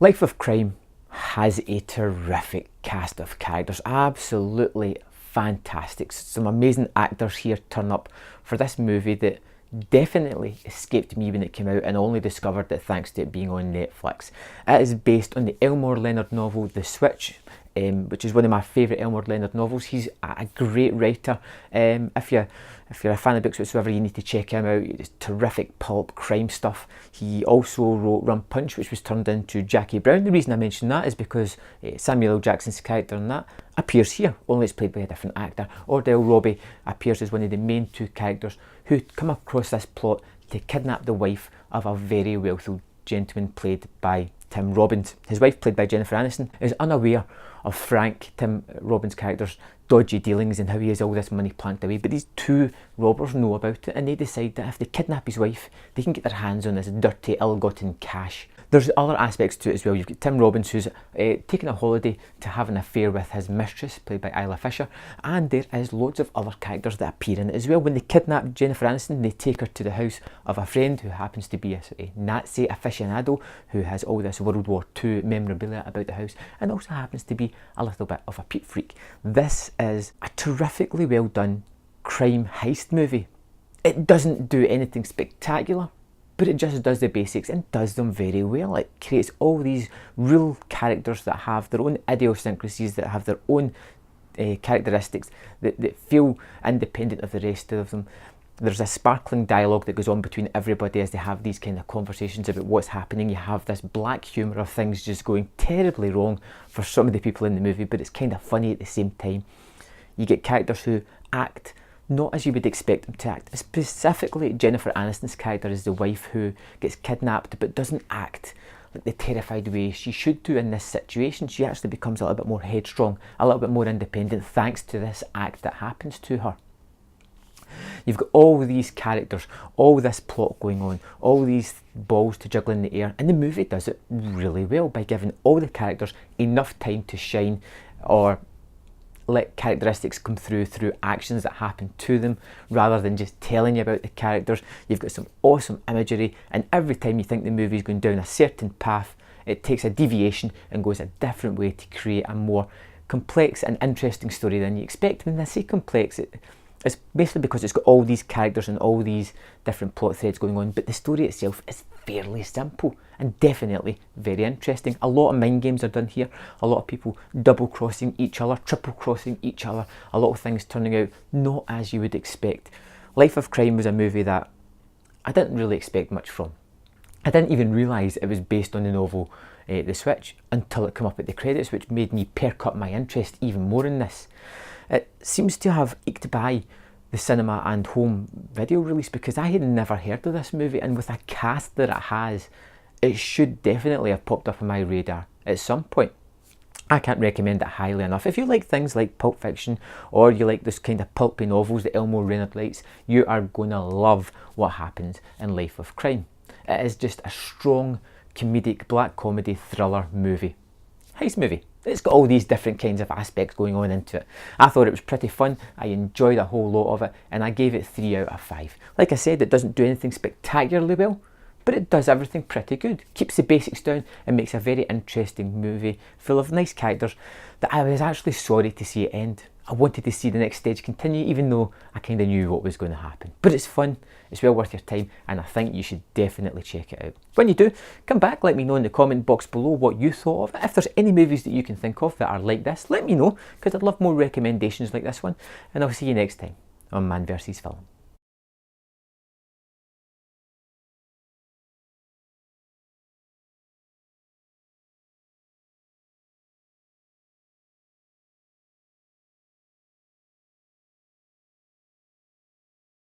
Life of Crime has a terrific cast of characters, absolutely fantastic. Some amazing actors here turn up for this movie that definitely escaped me when it came out, and only discovered it thanks to it being on Netflix. It is based on the Elmore Leonard novel The Switch, which is one of my favourite Elmore Leonard novels. He's a great writer. If you're a fan of books whatsoever, you need to check him out. It's terrific pulp crime stuff. He also wrote Rum Punch, which was turned into Jackie Brown. The reason I mention that is because Samuel L. Jackson's character in that appears here, only it's played by a different actor. Ordell Robbie appears as one of the main two characters who come across this plot to kidnap the wife of a very wealthy gentleman played by Tim Robbins. His wife, played by Jennifer Aniston, is unaware of Frank, Tim Robbins' character's dodgy dealings and how he has all this money planked away, but these two robbers know about it, and they decide that if they kidnap his wife, they can get their hands on this dirty, ill-gotten cash. There's other aspects to it as well. You've got Tim Robbins, who's taking a holiday to have an affair with his mistress, played by Isla Fisher, and there is loads of other characters that appear in it as well. When they kidnap Jennifer Aniston, they take her to the house of a friend who happens to be a Nazi aficionado who has all this World War II memorabilia about the house, and also happens to be a little bit of a peep freak. This is a terrifically well done crime heist movie. It doesn't do anything spectacular, but it just does the basics and does them very well. It creates all these real characters that have their own idiosyncrasies, that have their own characteristics, that feel independent of the rest of them. There's a sparkling dialogue that goes on between everybody as they have these kind of conversations about what's happening. You have this black humour of things just going terribly wrong for some of the people in the movie, but it's kind of funny at the same time. You get characters who act not as you would expect them to act. Specifically, Jennifer Aniston's character is the wife who gets kidnapped but doesn't act like the terrified way she should do in this situation. She actually becomes a little bit more headstrong, a little bit more independent thanks to this act that happens to her. You've got all these characters, all this plot going on, all these balls to juggle in the air, and the movie does it really well by giving all the characters enough time to shine, or let characteristics come through actions that happen to them, rather than just telling you about the characters. You've got some awesome imagery, and every time you think the movie's going down a certain path, it takes a deviation and goes a different way to create a more complex and interesting story than you expect. When I say complex, it's basically because it's got all these characters and all these different plot threads going on, but the story itself is fairly simple and definitely very interesting. A lot of mind games are done here, a lot of people double crossing each other, triple crossing each other, a lot of things turning out not as you would expect. Life of Crime was a movie that I didn't really expect much from. I didn't even realise it was based on the novel The Switch until it came up at the credits, which made me perk up my interest even more in this. It seems to have eked by the cinema and home video release because I had never heard of this movie, and with a cast that it has, it should definitely have popped up on my radar at some point. I can't recommend it highly enough. If you like things like Pulp Fiction, or you like this kind of pulpy novels that Elmore Leonard writes, you are going to love what happens in Life of Crime. It is just a strong comedic black comedy thriller movie. Heist movie. It's got all these different kinds of aspects going on into it. I thought it was pretty fun, I enjoyed a whole lot of it, and I gave it 3 out of 5. Like I said, it doesn't do anything spectacularly well, but it does everything pretty good. Keeps the basics down and makes a very interesting movie full of nice characters that I was actually sorry to see it end. I wanted to see the next stage continue, even though I kind of knew what was going to happen. But it's fun, it's well worth your time, and I think you should definitely check it out. When you do, come back, let me know in the comment box below what you thought of it. If there's any movies that you can think of that are like this, let me know, because I'd love more recommendations like this one. And I'll see you next time on Man vs Film.